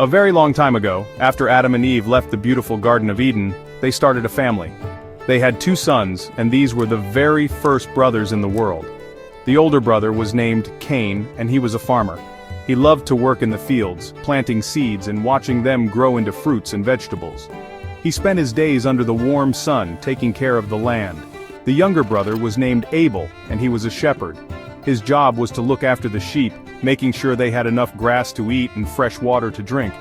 A very long time ago, after Adam and Eve left the beautiful Garden of Eden, they started a family. They had 2 sons, and these were the very first brothers in the world. The older brother was named Cain, and he was a farmer. He loved to work in the fields, planting seeds and watching them grow into fruits and vegetables. He spent his days under the warm sun, taking care of the land. The younger brother was named Abel, and he was a shepherd. His job was to look after the sheep, making sure they had enough grass to eat and fresh water to drink.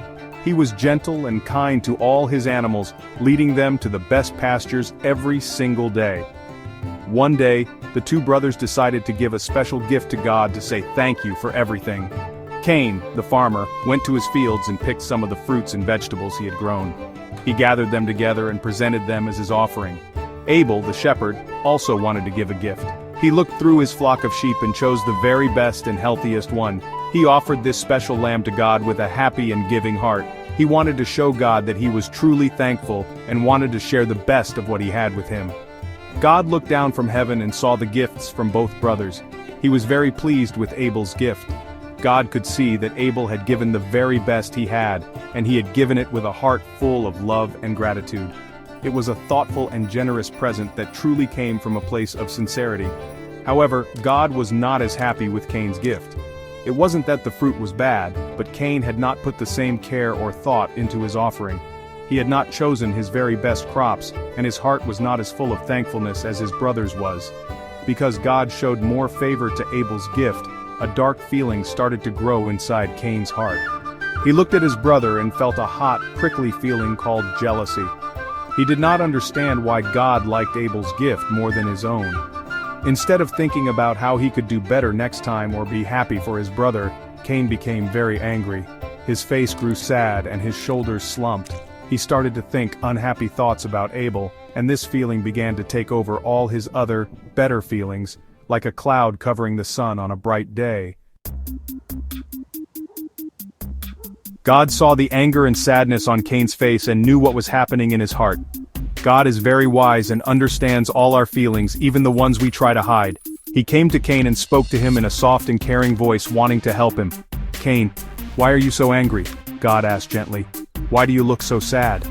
He was gentle and kind to all his animals, leading them to the best pastures every single day. One day, the 2 brothers decided to give a special gift to God to say thank you for everything. Cain, the farmer, went to his fields and picked some of the fruits and vegetables he had grown. He gathered them together and presented them as his offering. Abel, the shepherd, also wanted to give a gift. He looked through his flock of sheep and chose the very best and healthiest one. He offered this special lamb to God with a happy and giving heart. He wanted to show God that he was truly thankful and wanted to share the best of what he had with him. God looked down from heaven and saw the gifts from both brothers. He was very pleased with Abel's gift. God could see that Abel had given the very best he had, and he had given it with a heart full of love and gratitude. It was a thoughtful and generous present that truly came from a place of sincerity. However, God was not as happy with Cain's gift. It wasn't that the fruit was bad, but Cain had not put the same care or thought into his offering. He had not chosen his very best crops, and his heart was not as full of thankfulness as his brother's was. Because God showed more favor to Abel's gift, a dark feeling started to grow inside Cain's heart. He looked at his brother and felt a hot, prickly feeling called jealousy. He did not understand why God liked Abel's gift more than his own. Instead of thinking about how he could do better next time or be happy for his brother, Cain became very angry. His face grew sad and his shoulders slumped. He started to think unhappy thoughts about Abel, and this feeling began to take over all his other, better feelings, like a cloud covering the sun on a bright day. God saw the anger and sadness on Cain's face and knew what was happening in his heart. God is very wise and understands all our feelings, even the ones we try to hide. He came to Cain and spoke to him in a soft and caring voice, wanting to help him. "Cain, why are you so angry?" God asked gently. "Why do you look so sad?"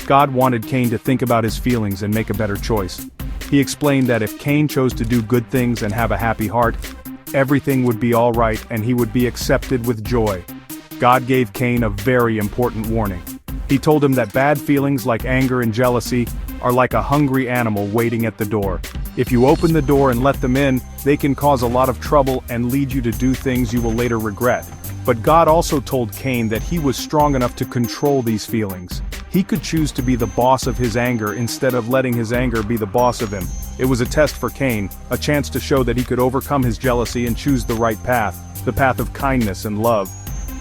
God wanted Cain to think about his feelings and make a better choice. He explained that if Cain chose to do good things and have a happy heart, everything would be all right and he would be accepted with joy. God gave Cain a very important warning. He told him that bad feelings like anger and jealousy are like a hungry animal waiting at the door. If you open the door and let them in, they can cause a lot of trouble and lead you to do things you will later regret. But God also told Cain that he was strong enough to control these feelings. He could choose to be the boss of his anger instead of letting his anger be the boss of him. It was a test for Cain, a chance to show that he could overcome his jealousy and choose the right path, the path of kindness and love.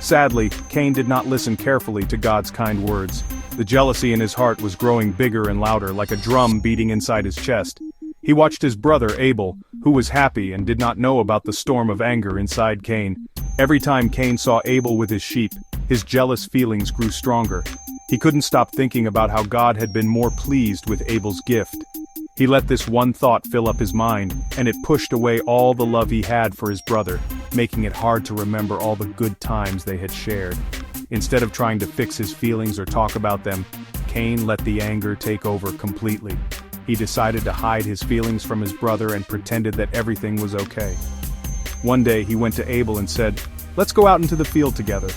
Sadly, Cain did not listen carefully to God's kind words. The jealousy in his heart was growing bigger and louder, like a drum beating inside his chest. He watched his brother Abel, who was happy and did not know about the storm of anger inside Cain. Every time Cain saw Abel with his sheep, his jealous feelings grew stronger. He couldn't stop thinking about how God had been more pleased with Abel's gift. He let this one thought fill up his mind, and it pushed away all the love he had for his brother, making it hard to remember all the good times they had shared. Instead of trying to fix his feelings or talk about them, Cain let the anger take over completely. He decided to hide his feelings from his brother and pretended that everything was okay. One day he went to Abel and said, "Let's go out into the field together."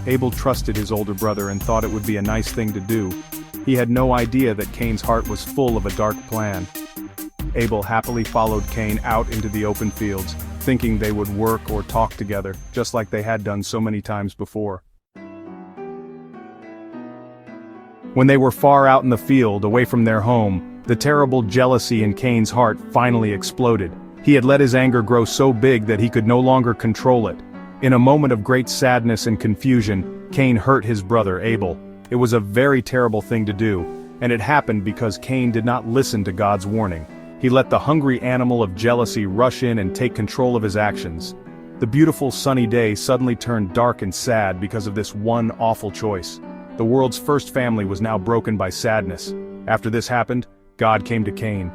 Abel trusted his older brother and thought it would be a nice thing to do. He had no idea that Cain's heart was full of a dark plan. Abel happily followed Cain out into the open fields, thinking they would work or talk together, just like they had done so many times before. When they were far out in the field, away from their home, the terrible jealousy in Cain's heart finally exploded. He had let his anger grow so big that he could no longer control it. In a moment of great sadness and confusion, Cain hurt his brother Abel. It was a very terrible thing to do, and it happened because Cain did not listen to God's warning. He let the hungry animal of jealousy rush in and take control of his actions. The beautiful sunny day suddenly turned dark and sad because of this one awful choice. The world's first family was now broken by sadness. After this happened, God came to Cain.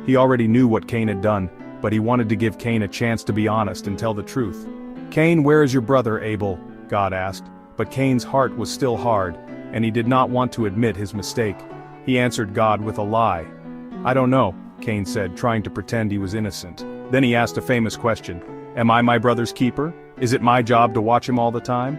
He already knew what Cain had done, but he wanted to give Cain a chance to be honest and tell the truth. "Cain, where is your brother Abel?" God asked. But Cain's heart was still hard, and he did not want to admit his mistake. He answered God with a lie. "I don't know," Cain said, trying to pretend he was innocent. Then he asked a famous question. "Am I my brother's keeper? Is it my job to watch him all the time?"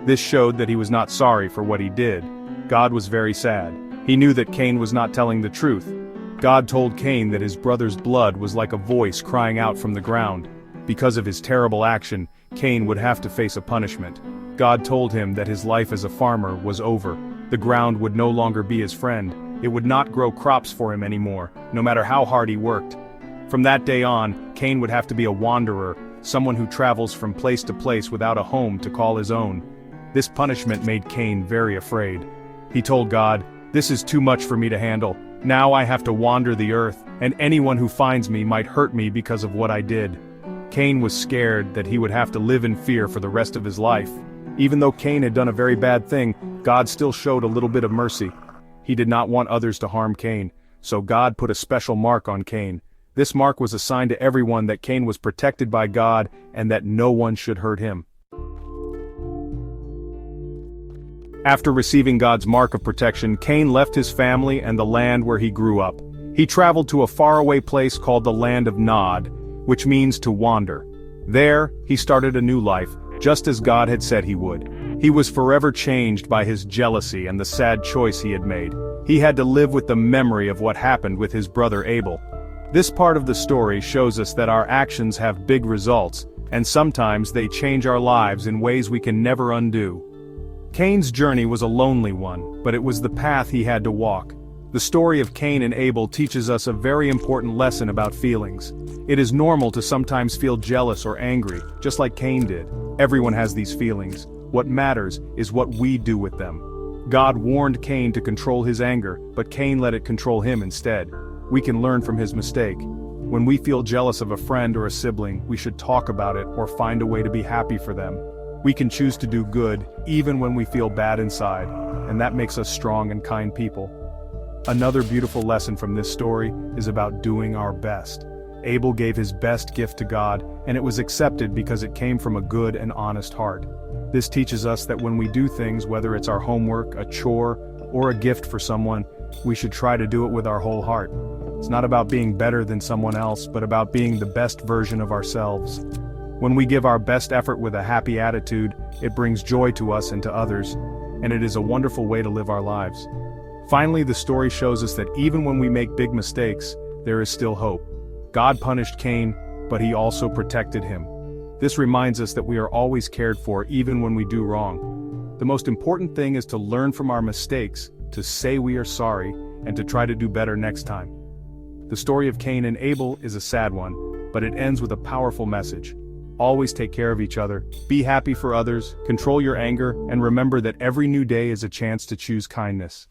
This showed that he was not sorry for what he did. God was very sad. He knew that Cain was not telling the truth. God told Cain that his brother's blood was like a voice crying out from the ground. Because of his terrible action, Cain would have to face a punishment. God told him that his life as a farmer was over. The ground would no longer be his friend. It would not grow crops for him anymore, no matter how hard he worked. From that day on, Cain would have to be a wanderer, someone who travels from place to place without a home to call his own. This punishment made Cain very afraid. He told God, "This is too much for me to handle. Now I have to wander the earth, and anyone who finds me might hurt me because of what I did." Cain was scared that he would have to live in fear for the rest of his life. Even though Cain had done a very bad thing, God still showed a little bit of mercy. He did not want others to harm Cain, so God put a special mark on Cain. This mark was a sign to everyone that Cain was protected by God and that no one should hurt him. After receiving God's mark of protection, Cain left his family and the land where he grew up. He traveled to a faraway place called the land of Nod, which means to wander. There, he started a new life, just as God had said he would. He was forever changed by his jealousy and the sad choice he had made. He had to live with the memory of what happened with his brother Abel. This part of the story shows us that our actions have big results, and sometimes they change our lives in ways we can never undo. Cain's journey was a lonely one, but it was the path he had to walk. The story of Cain and Abel teaches us a very important lesson about feelings. It is normal to sometimes feel jealous or angry, just like Cain did. Everyone has these feelings. What matters is what we do with them. God warned Cain to control his anger, but Cain let it control him instead. We can learn from his mistake. When we feel jealous of a friend or a sibling, we should talk about it or find a way to be happy for them. We can choose to do good, even when we feel bad inside, and that makes us strong and kind people. Another beautiful lesson from this story is about doing our best. Abel gave his best gift to God, and it was accepted because it came from a good and honest heart. This teaches us that when we do things, whether it's our homework, a chore, or a gift for someone, we should try to do it with our whole heart. It's not about being better than someone else, but about being the best version of ourselves. When we give our best effort with a happy attitude, it brings joy to us and to others, and it is a wonderful way to live our lives. Finally, the story shows us that even when we make big mistakes, there is still hope. God punished Cain, but he also protected him. This reminds us that we are always cared for even when we do wrong. The most important thing is to learn from our mistakes, to say we are sorry, and to try to do better next time. The story of Cain and Abel is a sad one, but it ends with a powerful message. Always take care of each other, be happy for others, control your anger, and remember that every new day is a chance to choose kindness.